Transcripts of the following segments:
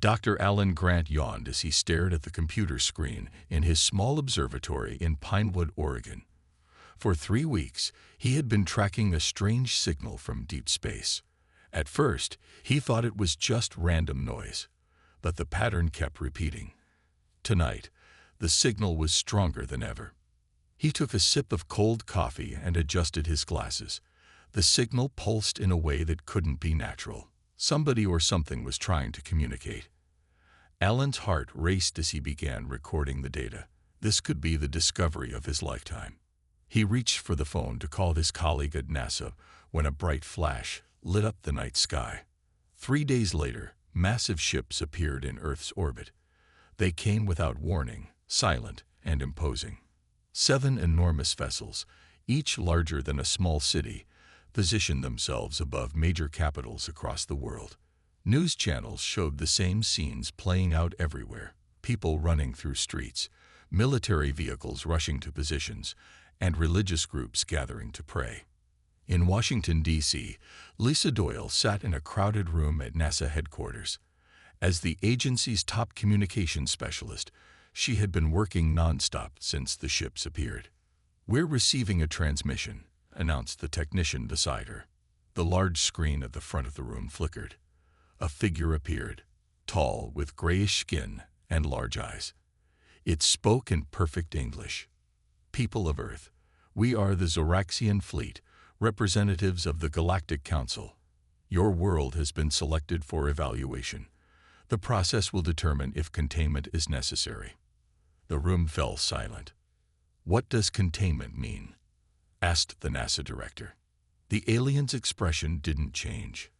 Dr. Alan Grant yawned as he stared at the computer screen in his small observatory in Pinewood, Oregon. For 3 weeks, he had been tracking a strange signal from deep space. At first, he thought it was just random noise, but the pattern kept repeating. Tonight, the signal was stronger than ever. He took a sip of cold coffee and adjusted his glasses. The signal pulsed in a way that couldn't be natural. Somebody or something was trying to communicate. Alan's heart raced as he began recording the data. This could be the discovery of his lifetime. He reached for the phone to call his colleague at NASA when a bright flash lit up the night sky. 3 days later, massive ships appeared in Earth's orbit. They came without warning, silent and imposing. 7 enormous vessels, each larger than a small city, positioned themselves above major capitals across the world. News channels showed the same scenes playing out everywhere: people running through streets, military vehicles rushing to positions, and religious groups gathering to pray. In Washington, D.C., Lisa Doyle sat in a crowded room at NASA headquarters. As the agency's top communications specialist, she had been working nonstop since the ships appeared. "We're receiving a transmission," announced the technician beside her. The large screen at the front of the room flickered. A figure appeared, tall, with grayish skin and large eyes. It spoke in perfect English. "People of Earth, we are the Zoraxian fleet, representatives of the Galactic Council. Your world has been selected for evaluation. The process will determine if containment is necessary." The room fell silent. "What does containment mean?" asked the NASA director. The alien's expression didn't change.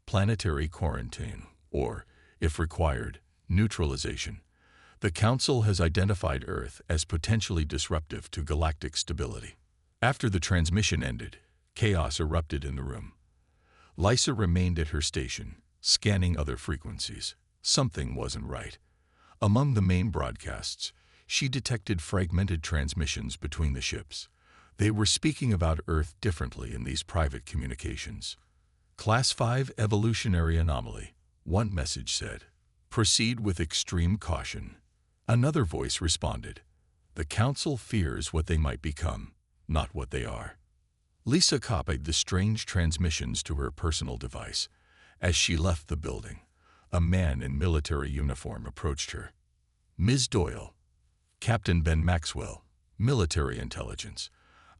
"Planetary quarantine, or, if required, neutralization. The Council has identified Earth as potentially disruptive to galactic stability." After the transmission ended, chaos erupted in the room. Lisa remained at her station, scanning other frequencies. Something wasn't right. Among the main broadcasts, she detected fragmented transmissions between the ships. They were speaking about Earth differently in these private communications. "Class 5 evolutionary anomaly," one message said. "Proceed with extreme caution." Another voice responded. "The Council fears what they might become, not what they are." Lisa copied the strange transmissions to her personal device. As she left the building, a man in military uniform approached her. "Ms. Doyle, Captain Ben Maxwell, Military Intelligence.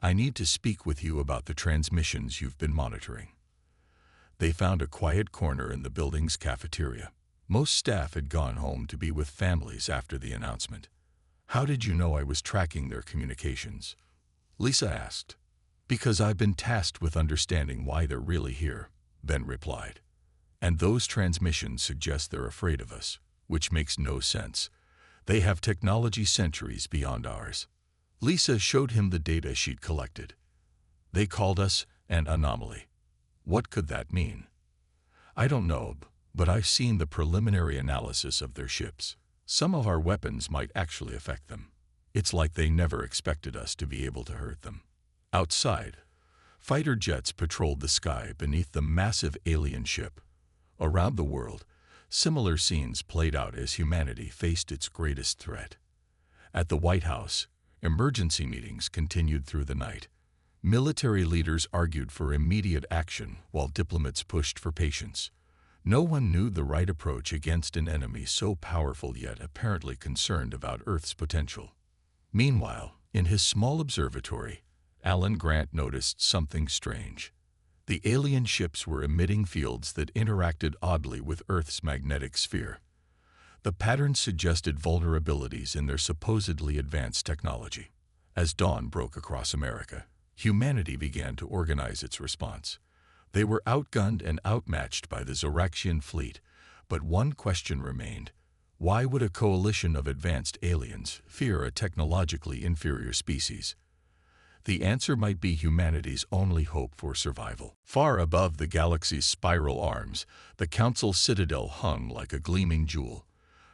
I need to speak with you about the transmissions you've been monitoring." They found a quiet corner in the building's cafeteria. Most staff had gone home to be with families after the announcement. "How did you know I was tracking their communications?" Lisa asked. "Because I've been tasked with understanding why they're really here," Ben replied. "And those transmissions suggest they're afraid of us, which makes no sense. They have technology centuries beyond ours." Lisa showed him the data she'd collected. "They called us an anomaly. What could that mean?" "I don't know, but I've seen the preliminary analysis of their ships. Some of our weapons might actually affect them. It's like they never expected us to be able to hurt them." Outside, fighter jets patrolled the sky beneath the massive alien ship. Around the world, similar scenes played out as humanity faced its greatest threat. At the White House, emergency meetings continued through the night. Military leaders argued for immediate action while diplomats pushed for patience. No one knew the right approach against an enemy so powerful yet apparently concerned about Earth's potential. Meanwhile, in his small observatory, Alan Grant noticed something strange. The alien ships were emitting fields that interacted oddly with Earth's magnetic sphere. The patterns suggested vulnerabilities in their supposedly advanced technology. As dawn broke across America, humanity began to organize its response. They were outgunned and outmatched by the Zoraxian fleet, but one question remained: why would a coalition of advanced aliens fear a technologically inferior species? The answer might be humanity's only hope for survival. Far above the galaxy's spiral arms, the Council citadel hung like a gleaming jewel.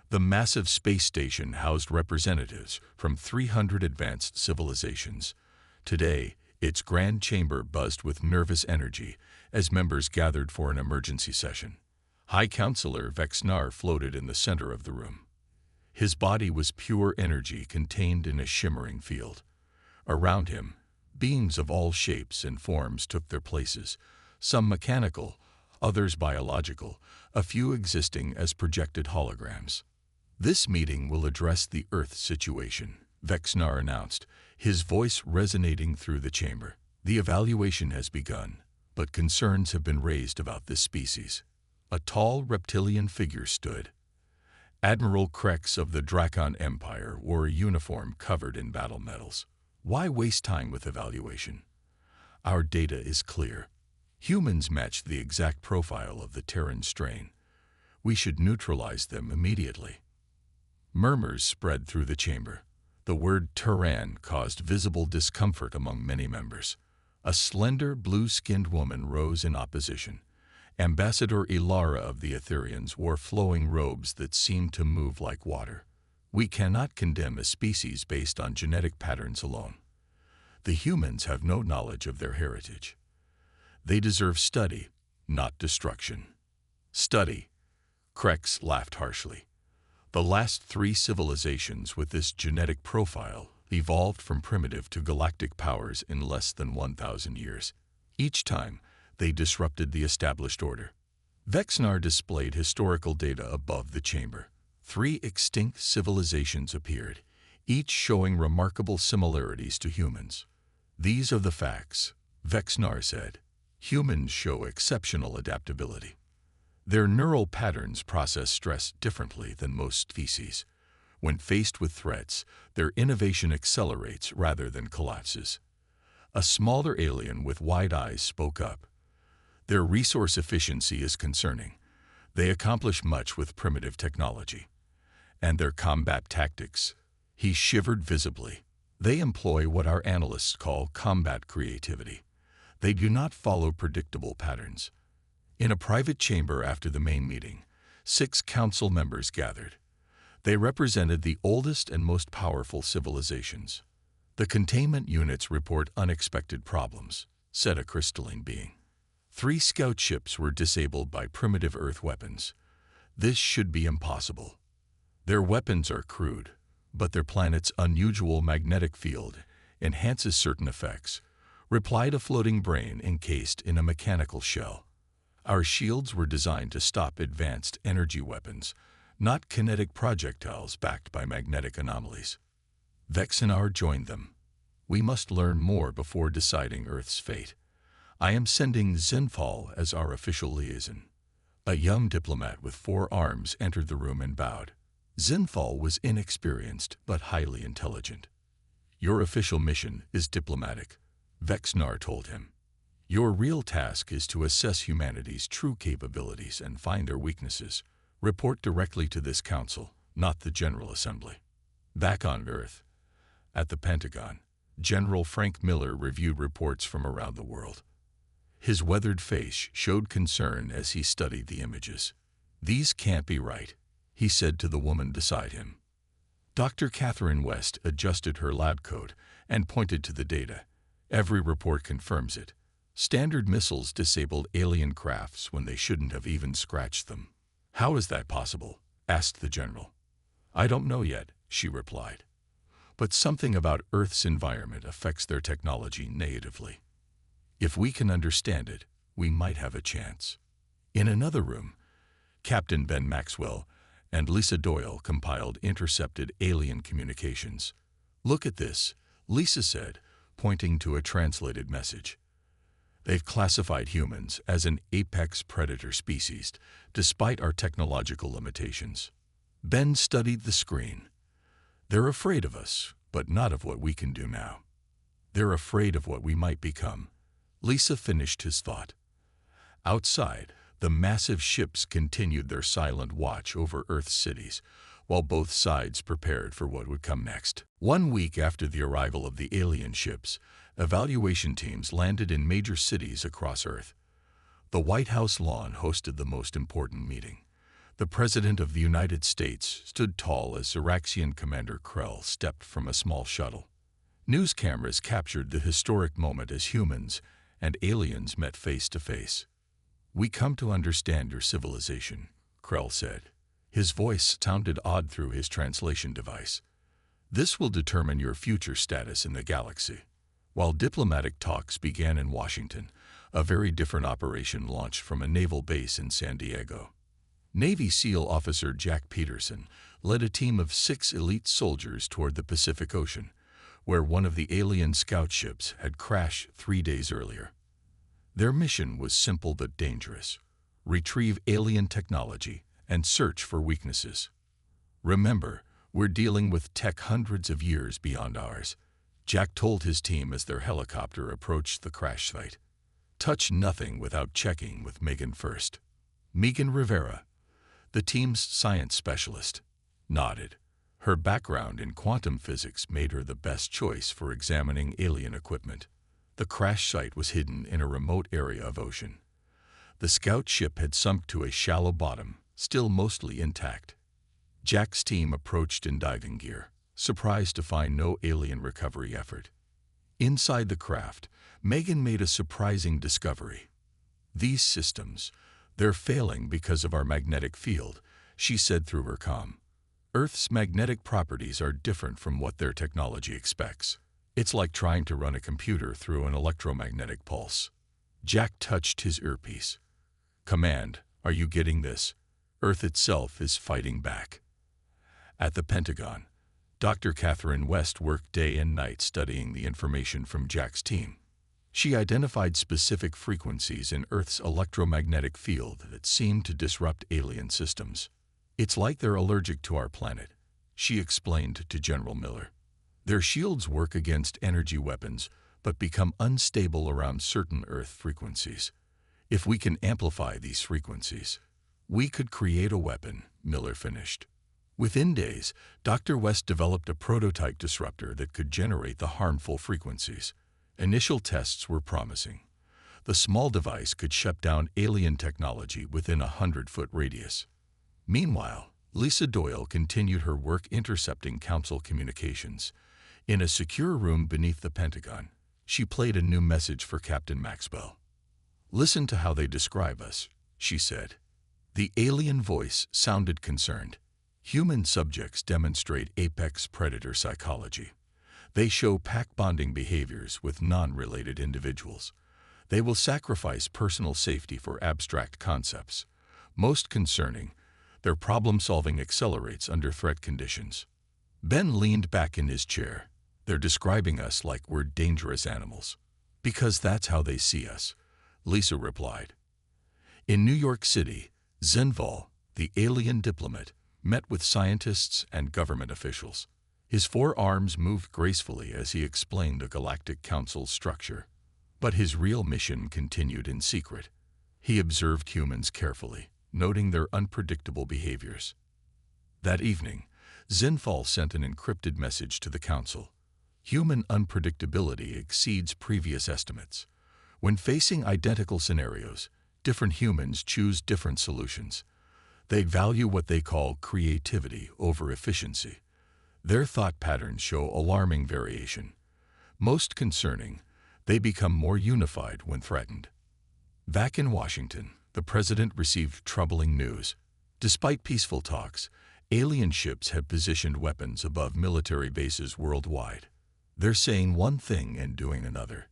The massive space station housed representatives from 300 advanced civilizations. Today, its grand chamber buzzed with nervous energy as members gathered for an emergency session. High Counselor Vexnar floated in the center of the room. His body was pure energy contained in a shimmering field. Around him, beings of all shapes and forms took their places, some mechanical, others biological, a few existing as projected holograms. "This meeting will address the Earth situation," Vexnar announced, his voice resonating through the chamber. "The evaluation has begun, but concerns have been raised about this species." A tall reptilian figure stood. Admiral Krex of the Drakon Empire wore a uniform covered in battle medals. "Why waste time with evaluation? Our data is clear. Humans match the exact profile of the Terran strain. We should neutralize them immediately." Murmurs spread through the chamber. The word Terran caused visible discomfort among many members. A slender, blue-skinned woman rose in opposition. Ambassador Ilara of the Etherians wore flowing robes that seemed to move like water. "We cannot condemn a species based on genetic patterns alone. The humans have no knowledge of their heritage. They deserve study, not destruction." "Study," Krex laughed harshly. "The last 3 civilizations with this genetic profile evolved from primitive to galactic powers in less than 1,000 years. Each time, they disrupted the established order." Vexnar displayed historical data above the chamber. 3 extinct civilizations appeared, each showing remarkable similarities to humans. "These are the facts," Vexnar said. "Humans show exceptional adaptability. Their neural patterns process stress differently than most species. When faced with threats, their innovation accelerates rather than collapses." A smaller alien with wide eyes spoke up. "Their resource efficiency is concerning. They accomplish much with primitive technology. And their combat tactics." He shivered visibly. "They employ what our analysts call combat creativity. They do not follow predictable patterns." In a private chamber after the main meeting, 6 council members gathered. They represented the oldest and most powerful civilizations. "The containment units report unexpected problems," said a crystalline being. 3 scout ships were disabled by primitive Earth weapons. "This should be impossible. Their weapons are crude, but their planet's unusual magnetic field enhances certain effects," replied a floating brain encased in a mechanical shell. "Our shields were designed to stop advanced energy weapons, not kinetic projectiles backed by magnetic anomalies." Vexnar joined them. "We must learn more before deciding Earth's fate. I am sending Zinfal as our official liaison." A young diplomat with 4 arms entered the room and bowed. Zinfal was inexperienced but highly intelligent. "Your official mission is diplomatic," Vexnar told him. "Your real task is to assess humanity's true capabilities and find their weaknesses. Report directly to this council, not the General Assembly." Back on Earth, at the Pentagon, General Frank Miller reviewed reports from around the world. His weathered face showed concern as he studied the images. "These can't be right," he said to the woman beside him. Dr. Catherine West adjusted her lab coat and pointed to the data. "Every report confirms it. Standard missiles disabled alien crafts when they shouldn't have even scratched them." "How is that possible?" asked the general. "I don't know yet," she replied. "But something about Earth's environment affects their technology negatively. If we can understand it, we might have a chance." In another room, Captain Ben Maxwell and Lisa Doyle compiled intercepted alien communications. "Look at this," Lisa said, pointing to a translated message. "They've classified humans as an apex predator species, despite our technological limitations." Ben studied the screen. "They're afraid of us, but not of what we can do now. They're afraid of what we might become." Lisa finished his thought. Outside, the massive ships continued their silent watch over Earth's cities, while both sides prepared for what would come next. 1 week after the arrival of the alien ships, evaluation teams landed in major cities across Earth. The White House lawn hosted the most important meeting. The President of the United States stood tall as Xeraxian Commander Krell stepped from a small shuttle. News cameras captured the historic moment as humans and aliens met face to face. "We come to understand your civilization," Krell said. His voice sounded odd through his translation device. "This will determine your future status in the galaxy." While diplomatic talks began in Washington, a very different operation launched from a naval base in San Diego. Navy SEAL officer Jack Peterson led a team of 6 elite soldiers toward the Pacific Ocean, where one of the alien scout ships had crashed 3 days earlier. Their mission was simple but dangerous: retrieve alien technology and search for weaknesses. "Remember, we're dealing with tech hundreds of years beyond ours," Jack told his team as their helicopter approached the crash site. "Touch nothing without checking with Megan first." Megan Rivera, the team's science specialist, nodded. Her background in quantum physics made her the best choice for examining alien equipment. The crash site was hidden in a remote area of ocean. The scout ship had sunk to a shallow bottom, still mostly intact. Jack's team approached in diving gear, surprised to find no alien recovery effort. Inside the craft, Megan made a surprising discovery. "These systems, they're failing because of our magnetic field," she said through her comm. "Earth's magnetic properties are different from what their technology expects. It's like trying to run a computer through an electromagnetic pulse." Jack touched his earpiece. "Command, are you getting this? Earth itself is fighting back." At the Pentagon, Dr. Catherine West worked day and night studying the information from Jack's team. She identified specific frequencies in Earth's electromagnetic field that seemed to disrupt alien systems. "It's like they're allergic to our planet," she explained to General Miller. "Their shields work against energy weapons, but become unstable around certain Earth frequencies. If we can amplify these frequencies, we could create a weapon," Miller finished. Within days, Dr. West developed a prototype disruptor that could generate the harmful frequencies. Initial tests were promising. The small device could shut down alien technology within a 100-foot radius. Meanwhile, Lisa Doyle continued her work intercepting Council communications. In a secure room beneath the Pentagon, she played a new message for Captain Maxwell. "Listen to how they describe us," she said. The alien voice sounded concerned. "Human subjects demonstrate apex predator psychology. They show pack-bonding behaviors with non-related individuals. They will sacrifice personal safety for abstract concepts. Most concerning, their problem-solving accelerates under threat conditions." Ben leaned back in his chair. "They're describing us like we're dangerous animals." "Because that's how they see us," Lisa replied. In New York City, Zenval, the alien diplomat, met with scientists and government officials. His 4 arms moved gracefully as he explained the Galactic Council's structure. But his real mission continued in secret. He observed humans carefully, noting their unpredictable behaviors. That evening, Zenval sent an encrypted message to the Council. "Human unpredictability exceeds previous estimates. When facing identical scenarios, different humans choose different solutions. They value what they call creativity over efficiency. Their thought patterns show alarming variation. Most concerning, they become more unified when threatened." Back in Washington, the president received troubling news. Despite peaceful talks, alien ships have positioned weapons above military bases worldwide. "They're saying one thing and doing another,"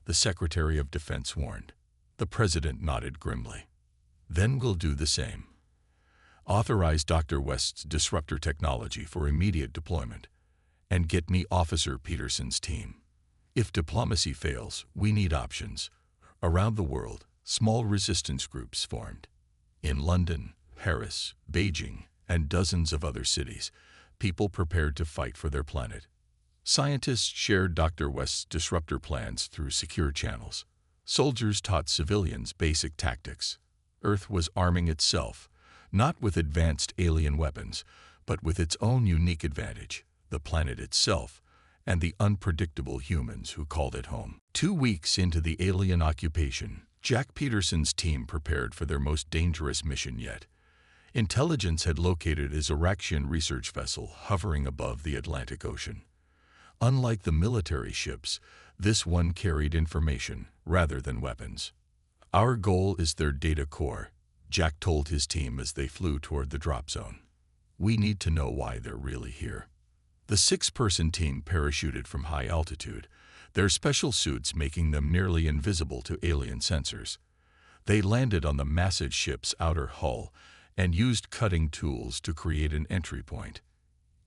the Secretary of Defense warned. The president nodded grimly. "Then we'll do the same. Authorize Dr. West's disruptor technology for immediate deployment, and get me Officer Peterson's team. If diplomacy fails, we need options." Around the world, small resistance groups formed. In London, Paris, Beijing, and dozens of other cities, people prepared to fight for their planet. Scientists shared Dr. West's disruptor plans through secure channels. Soldiers taught civilians basic tactics. Earth was arming itself, not with advanced alien weapons, but with its own unique advantage, the planet itself, and the unpredictable humans who called it home. 2 weeks into the alien occupation, Jack Peterson's team prepared for their most dangerous mission yet. Intelligence had located a Zoraxian research vessel hovering above the Atlantic Ocean. Unlike the military ships, this one carried information rather than weapons. Our goal is their data core, Jack told his team as they flew toward the drop zone. We need to know why they're really here. The six-person team parachuted from high altitude, their special suits making them nearly invisible to alien sensors. They landed on the massive ship's outer hull and used cutting tools to create an entry point.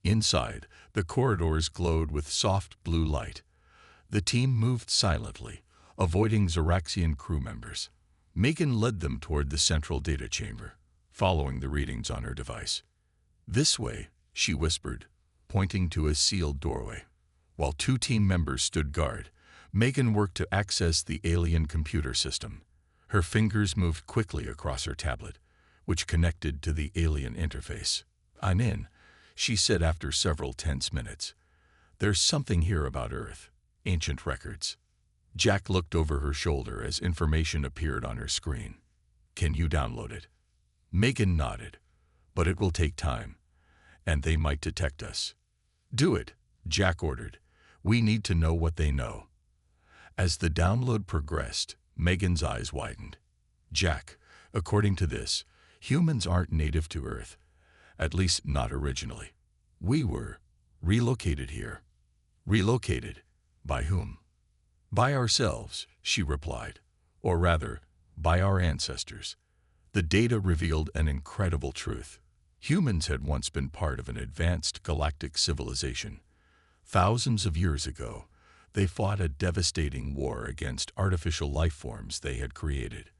Inside, the corridors glowed with soft blue light. The team moved silently, avoiding Zoraxian crew members. Megan led them toward the central data chamber, following the readings on her device. "This way," she whispered, pointing to a sealed doorway. While two team members stood guard, Megan worked to access the alien computer system. Her fingers moved quickly across her tablet, which connected to the alien interface. "I'm in," she said after several tense minutes. "There's something here about Earth, ancient records." Jack looked over her shoulder as information appeared on her screen. "Can you download it?" Megan nodded. "But it will take time, and they might detect us." "Do it," Jack ordered. "We need to know what they know." As the download progressed, Megan's eyes widened. "Jack, according to this, humans aren't native to Earth, at least not originally. We were relocated here." "Relocated? By whom?" "By ourselves," she replied. "Or rather, by our ancestors." The data revealed an incredible truth. Humans had once been part of an advanced galactic civilization. Thousands of years ago, they fought a devastating war against artificial life forms they had created.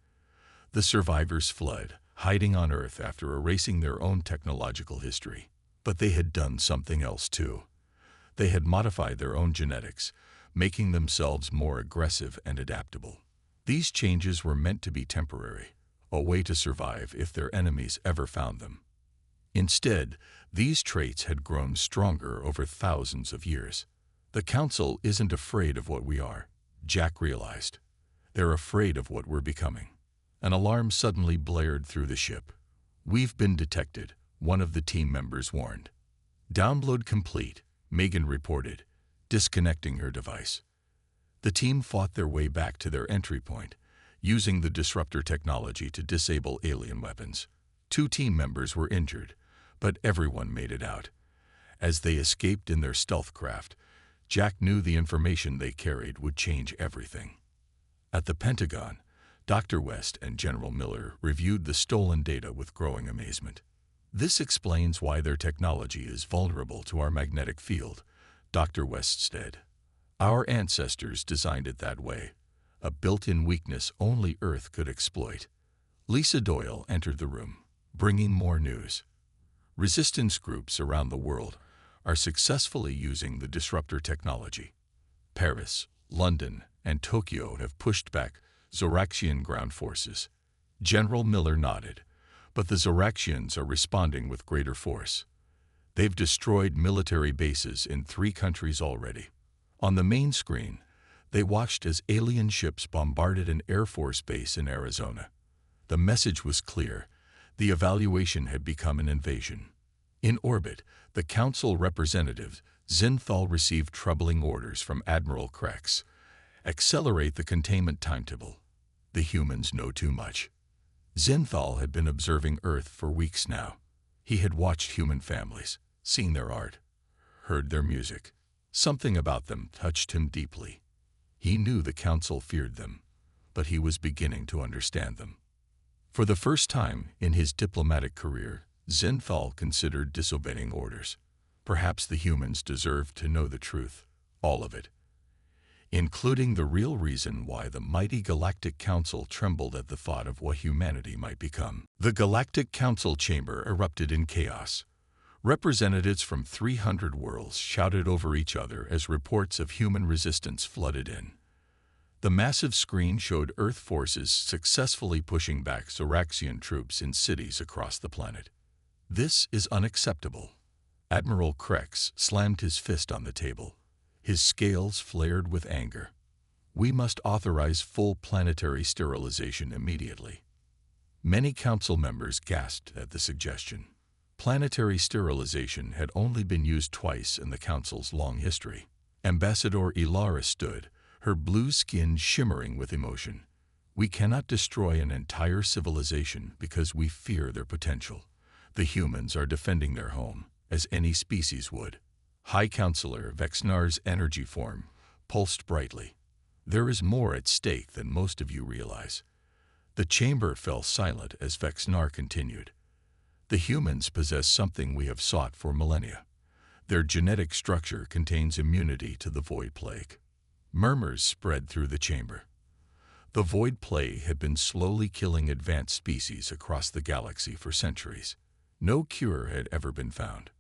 The survivors fled, hiding on Earth after erasing their own technological history. But they had done something else too. They had modified their own genetics, making themselves more aggressive and adaptable. These changes were meant to be temporary, a way to survive if their enemies ever found them. Instead, these traits had grown stronger over thousands of years. "The Council isn't afraid of what we are," Jack realized. "They're afraid of what we're becoming." An alarm suddenly blared through the ship. "We've been detected," one of the team members warned. "Download complete," Megan reported, disconnecting her device. The team fought their way back to their entry point, using the disruptor technology to disable alien weapons. Two team members were injured, but everyone made it out. As they escaped in their stealth craft, Jack knew the information they carried would change everything. At the Pentagon, Dr. West and General Miller reviewed the stolen data with growing amazement. "This explains why their technology is vulnerable to our magnetic field," Dr. West said. "Our ancestors designed it that way, a built-in weakness only Earth could exploit." Lisa Doyle entered the room, bringing more news. Resistance groups around the world are successfully using the disruptor technology. Paris, London, and Tokyo have pushed back Zoraxian ground forces. General Miller nodded, but the Zoraxians are responding with greater force. They've destroyed military bases in 3 countries already. On the main screen, they watched as alien ships bombarded an Air Force base in Arizona. The message was clear. The evaluation had become an invasion. In orbit, the Council representative, Zinthal, received troubling orders from Admiral Krex. "Accelerate the containment timetable. The humans know too much." Zinthal had been observing Earth for weeks now. He had watched human families, seen their art, heard their music. Something about them touched him deeply. He knew the Council feared them, but he was beginning to understand them. For the first time in his diplomatic career, Zinthal considered disobeying orders. Perhaps the humans deserved to know the truth, all of it, including the real reason why the mighty Galactic Council trembled at the thought of what humanity might become. The Galactic Council chamber erupted in chaos. Representatives from 300 worlds shouted over each other as reports of human resistance flooded in. The massive screen showed Earth forces successfully pushing back Zoraxian troops in cities across the planet. "This is unacceptable." Admiral Krex slammed his fist on the table. His scales flared with anger. "We must authorize full planetary sterilization immediately." Many council members gasped at the suggestion. Planetary sterilization had only been used twice in the Council's long history. Ambassador Ilara stood, her blue skin shimmering with emotion. We cannot destroy an entire civilization because we fear their potential. The humans are defending their home, as any species would. High Counselor Vexnar's energy form pulsed brightly. There is more at stake than most of you realize. The chamber fell silent as Vexnar continued. The humans possess something we have sought for millennia. Their genetic structure contains immunity to the Void Plague. Murmurs spread through the chamber. The Void Plague had been slowly killing advanced species across the galaxy for centuries. No cure had ever been found.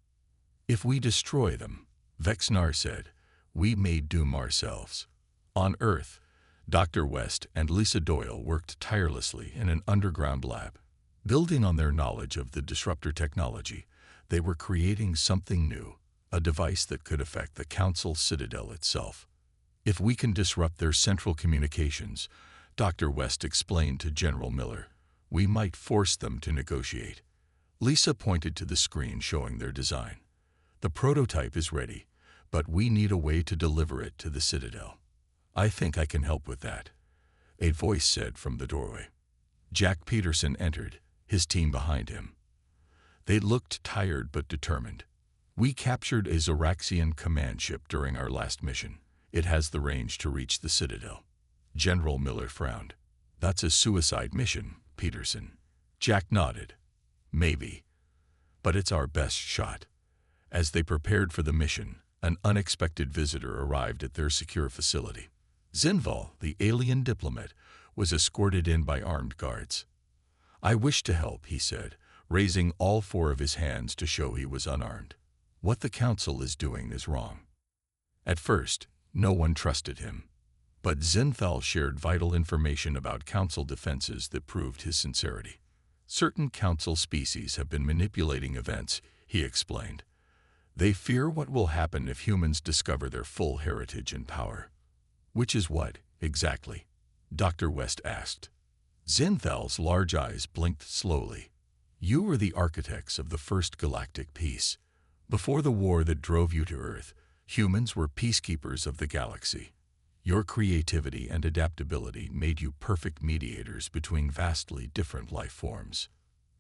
If we destroy them, Vexnar said, we may doom ourselves. On Earth, Dr. West and Lisa Doyle worked tirelessly in an underground lab. Building on their knowledge of the disruptor technology, they were creating something new, a device that could affect the Council Citadel itself. If we can disrupt their central communications, Dr. West explained to General Miller, we might force them to negotiate. Lisa pointed to the screen showing their design. The prototype is ready, but we need a way to deliver it to the Citadel. I think I can help with that, a voice said from the doorway. Jack Peterson entered, his team behind him. They looked tired but determined. We captured a Zoraxian command ship during our last mission. It has the range to reach the Citadel. General Miller frowned. That's a suicide mission, Peterson. Jack nodded. Maybe. But it's our best shot. As they prepared for the mission, an unexpected visitor arrived at their secure facility. Zinval, the alien diplomat, was escorted in by armed guards. I wish to help, he said, raising all four of his hands to show he was unarmed. What the Council is doing is wrong. At first, no one trusted him. But Zinthal shared vital information about Council defenses that proved his sincerity. Certain Council species have been manipulating events, he explained. They fear what will happen if humans discover their full heritage and power. Which is what, exactly? Dr. West asked. Zinthal's large eyes blinked slowly. You were the architects of the first galactic peace. Before the war that drove you to Earth, humans were peacekeepers of the galaxy. Your creativity and adaptability made you perfect mediators between vastly different life forms.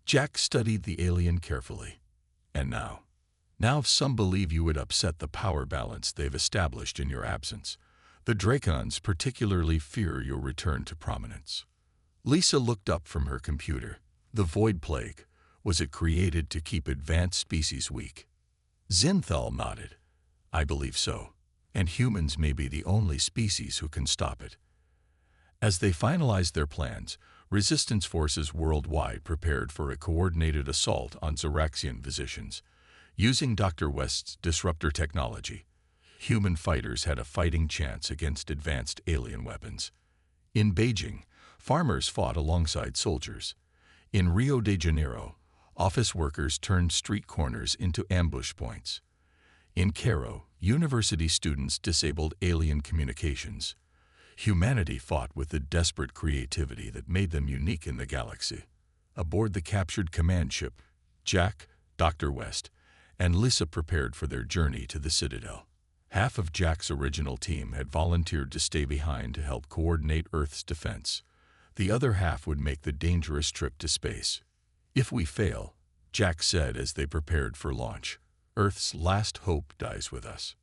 Jack studied the alien carefully. And now some believe you would upset the power balance they've established in your absence. The Dracons particularly fear your return to prominence. Lisa looked up from her computer. The Void Plague, was it created to keep advanced species weak? Zinthal nodded. I believe so. And humans may be the only species who can stop it. As they finalized their plans, resistance forces worldwide prepared for a coordinated assault on Zoraxian positions. Using Dr. West's disruptor technology, human fighters had a fighting chance against advanced alien weapons. In Beijing, farmers fought alongside soldiers. In Rio de Janeiro, office workers turned street corners into ambush points. In Cairo, university students disabled alien communications. Humanity fought with the desperate creativity that made them unique in the galaxy. Aboard the captured command ship, Jack, Dr. West, and Lisa prepared for their journey to the Citadel. Half of Jack's original team had volunteered to stay behind to help coordinate Earth's defense. The other half would make the dangerous trip to space. If we fail, Jack said as they prepared for launch, Earth's last hope dies with us.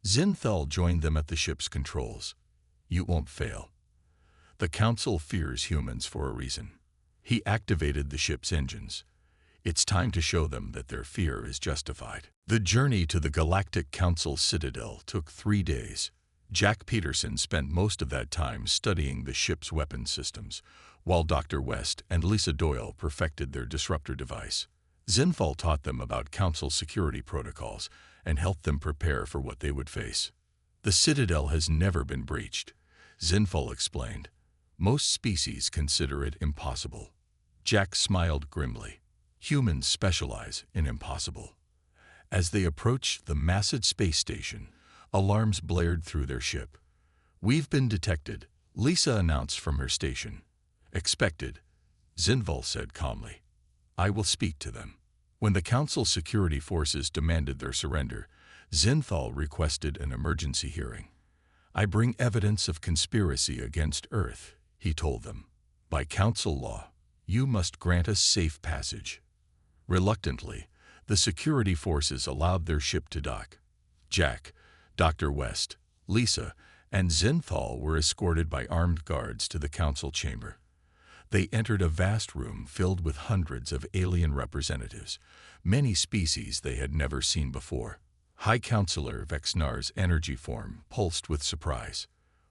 Zinthal joined them at the ship's controls. You won't fail. The Council fears humans for a reason. He activated the ship's engines. It's time to show them that their fear is justified. The journey to the Galactic Council Citadel took 3 days. Jack Peterson spent most of that time studying the ship's weapon systems, while Dr. West and Lisa Doyle perfected their disruptor device. Zinthal taught them about Council security protocols and helped them prepare for what they would face. The Citadel has never been breached, Zinthal explained. Most species consider it impossible. Jack smiled grimly. Humans specialize in impossible. As they approached the massive space station, alarms blared through their ship. We've been detected, Lisa announced from her station. Expected, Zinthal said calmly. I will speak to them. When the Council security forces demanded their surrender, Zinthal requested an emergency hearing. I bring evidence of conspiracy against Earth, he told them. By council law, you must grant us safe passage. Reluctantly, the security forces allowed their ship to dock. Jack, Dr. West, Lisa, and Zinthal were escorted by armed guards to the council chamber. They entered a vast room filled with hundreds of alien representatives, many species they had never seen before. High Counselor Vexnar's energy form pulsed with surprise.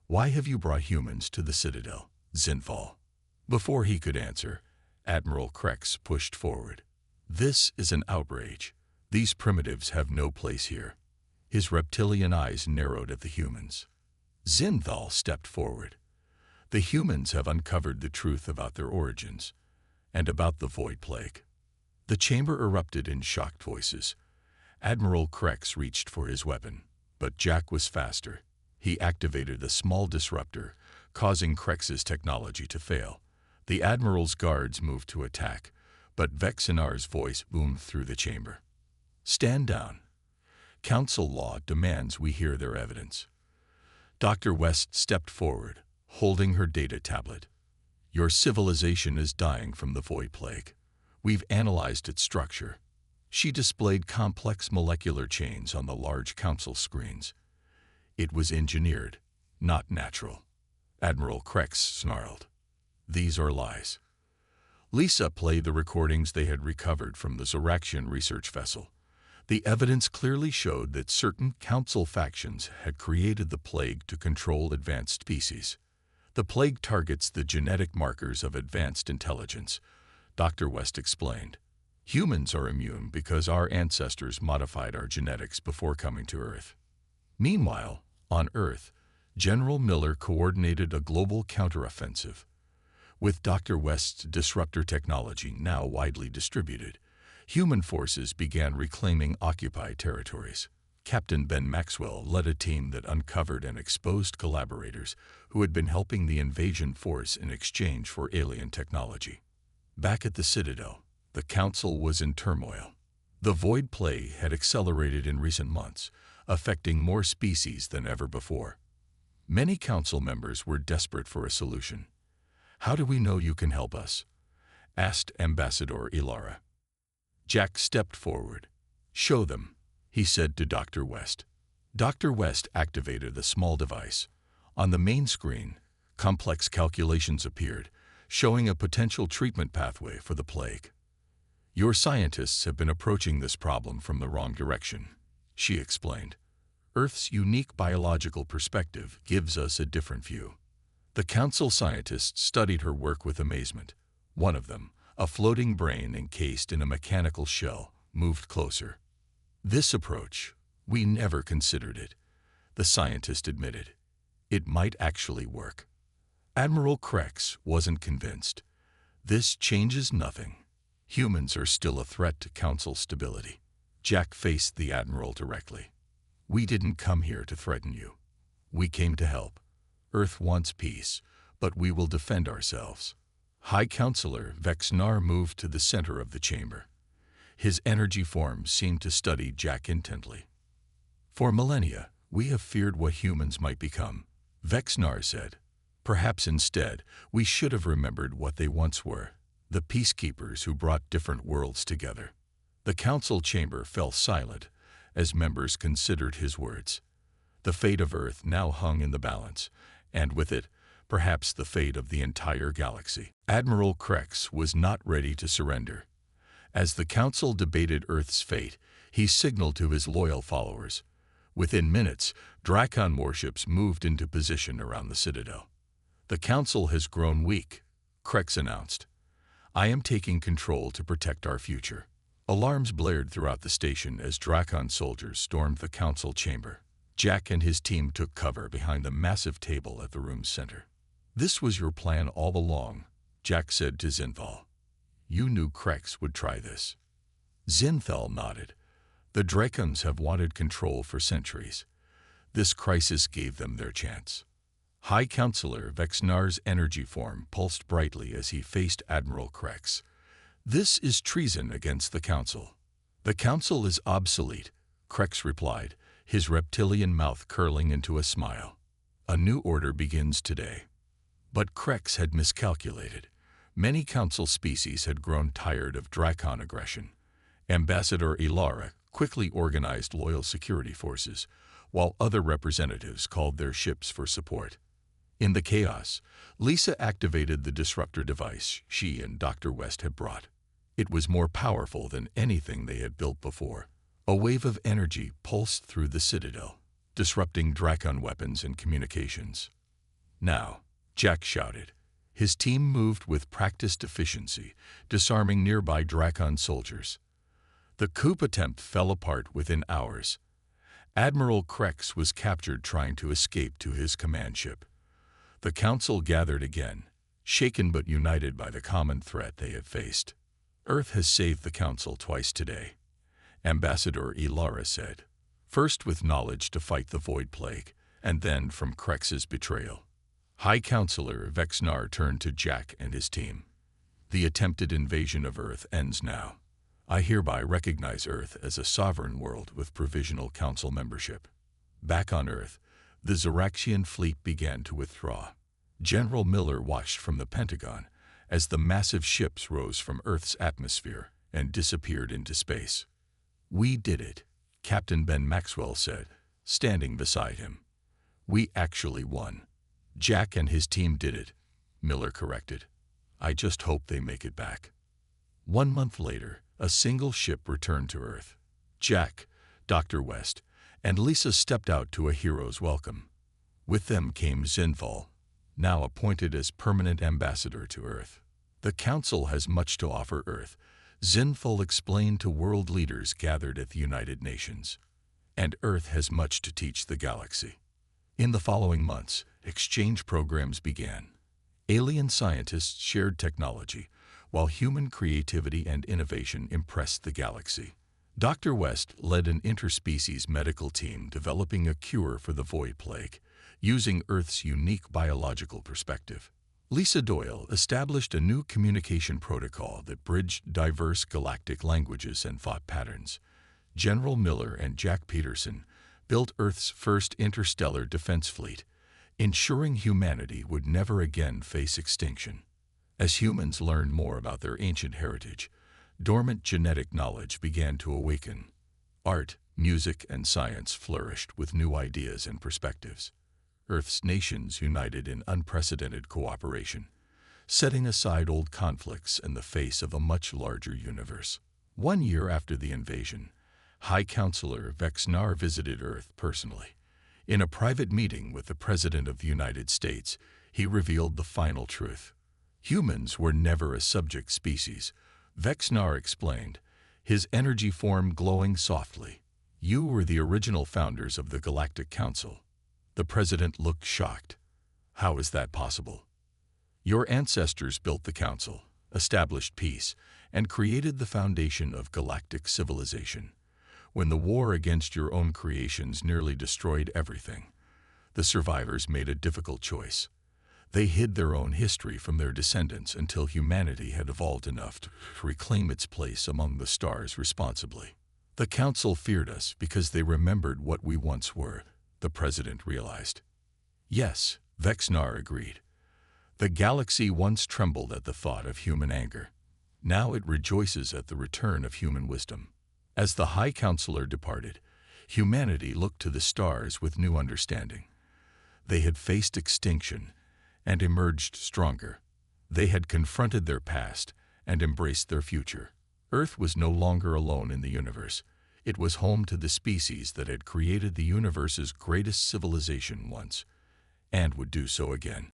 "Why have you brought humans to the Citadel, Zinthal?" Before he could answer, Admiral Krex pushed forward. "This is an outrage. These primitives have no place here." His reptilian eyes narrowed at the humans. Zinthal stepped forward. "The humans have uncovered the truth about their origins, and about the Void Plague." The chamber erupted in shocked voices. Admiral Krex reached for his weapon, but Jack was faster. He activated a small disruptor, causing Krex's technology to fail. The Admiral's guards moved to attack, but Vexinar's voice boomed through the chamber. "Stand down. Council law demands we hear their evidence." Dr. West stepped forward, holding her data tablet. "Your civilization is dying from the Void Plague. We've analyzed its structure." She displayed complex molecular chains on the large council screens. "It was engineered, not natural." Admiral Krex snarled. "These are lies." Lisa played the recordings they had recovered from the Zoraxian research vessel. The evidence clearly showed that certain council factions had created the plague to control advanced species. "The plague targets the genetic markers of advanced intelligence," Dr. West explained. "Humans are immune because our ancestors modified our genetics before coming to Earth." Meanwhile, on Earth, General Miller coordinated a global counteroffensive. With Dr. West's disruptor technology now widely distributed, human forces began reclaiming occupied territories. Captain Ben Maxwell led a team that uncovered and exposed collaborators who had been helping the invasion force in exchange for alien technology. Back at the Citadel, the Council was in turmoil. The Void Plague had accelerated in recent months, affecting more species than ever before. Many Council members were desperate for a solution. "How do we know you can help us?" asked Ambassador Ilara. Jack stepped forward. "Show them," he said to Dr. West. Dr. West activated a small device. On the main screen, complex calculations appeared, showing a potential treatment pathway for the plague. "Your scientists have been approaching this problem from the wrong direction," she explained. "Earth's unique biological perspective gives us a different view." The Council scientists studied her work with amazement. One of them, a floating brain encased in a mechanical shell, moved closer. "This approach, we never considered it," the scientist admitted. "It might actually work." Admiral Krex wasn't convinced. "This changes nothing. Humans are still a threat to Council stability." Jack faced the Admiral directly. "We didn't come here to threaten you. We came to help. Earth wants peace, but we will defend ourselves." High Counselor Vexnar moved to the center of the chamber. His energy form seemed to study Jack intently. "For millennia, we have feared what humans might become," Vexnar said. "Perhaps instead, we should have remembered what they once were, the peacekeepers who brought different worlds together." The Council chamber fell silent as members considered his words. The fate of Earth now hung in the balance, and with it, perhaps the fate of the entire galaxy. Admiral Krex was not ready to surrender. As the Council debated Earth's fate, he signaled to his loyal followers. Within minutes, Drakon warships moved into position around the Citadel. "The Council has grown weak," Krex announced. "I am taking control to protect our future." Alarms blared throughout the station as Drakon soldiers stormed the Council chamber. Jack and his team took cover behind the massive table at the room's center. "This was your plan all along," Jack said to Zinthal. "You knew Krex would try this." Zinthal nodded. "The Drakons have wanted control for centuries. This crisis gave them their chance." High Counselor Vexnar's energy form pulsed brightly as he faced Admiral Krex. "This is treason against the Council." "The Council is obsolete," Krex replied, his reptilian mouth curling into a smile. "A new order begins today." But Krex had miscalculated. Many council species had grown tired of Dracon aggression. Ambassador Ilara quickly organized loyal security forces, while other representatives called their ships for support. In the chaos, Lisa activated the disruptor device she and Dr. West had brought. It was more powerful than anything they had built before. A wave of energy pulsed through the Citadel, disrupting Dracon weapons and communications. "Now," Jack shouted. His team moved with practiced efficiency, disarming nearby Dracon soldiers. The coup attempt fell apart within hours. Admiral Krex was captured trying to escape to his command ship. The Council gathered again, shaken but united by the common threat they had faced. "Earth has saved the Council twice today," Ambassador Ilara said, first with knowledge to fight the Void Plague, and then from Krex's betrayal. High Counselor Vexnar turned to Jack and his team. "The attempted invasion of Earth ends now. I hereby recognize Earth as a sovereign world with provisional council membership." Back on Earth, the Zeraxian fleet began to withdraw. General Miller watched from the Pentagon as the massive ships rose from Earth's atmosphere and disappeared into space. "We did it," Captain Ben Maxwell said, standing beside him. "We actually won." "Jack and his team did it," Miller corrected. "I just hope they make it back." 1 month later, a single ship returned to Earth. Jack, Dr. West, and Lisa stepped out to a hero's welcome. With them came Zinfal, now appointed as permanent ambassador to Earth. "The Council has much to offer Earth," Zinfal explained to world leaders gathered at the United Nations. "And Earth has much to teach the galaxy." In the following months, exchange programs began. Alien scientists shared technology, while human creativity and innovation impressed the galaxy. Dr. West led an interspecies medical team developing a cure for the Void Plague, using Earth's unique biological perspective. Lisa Doyle established a new communication protocol that bridged diverse galactic languages and thought patterns. General Miller and Jack Peterson built Earth's first interstellar defense fleet, ensuring humanity would never again face extinction. As humans learned more about their ancient heritage, dormant genetic knowledge began to awaken. Art, music, and science flourished with new ideas and perspectives. Earth's nations united in unprecedented cooperation, setting aside old conflicts in the face of a much larger universe. 1 year after the invasion, High Counselor Vexnar visited Earth personally. In a private meeting with the President of the United States, he revealed the final truth. Humans were never a subject species, Vexnar explained, his energy form glowing softly. "You were the original founders of the Galactic Council." The President looked shocked. "How is that possible?" "Your ancestors built the Council, established peace, and created the foundation of galactic civilization. When the war against your own creations nearly destroyed everything, the survivors made a difficult choice. They hid their own history from their descendants until humanity had evolved enough to reclaim its place among the stars responsibly. The Council feared us because they remembered what we once were," the President realized. "Yes," Vexnar agreed. "The galaxy once trembled at the thought of human anger. Now it rejoices at the return of human wisdom." As the High Counselor departed, humanity looked to the stars with new understanding. They had faced extinction and emerged stronger. They had confronted their past and embraced their future. Earth was no longer alone in the universe. It was home to the species that had created the universe's greatest civilization once, and would do so again.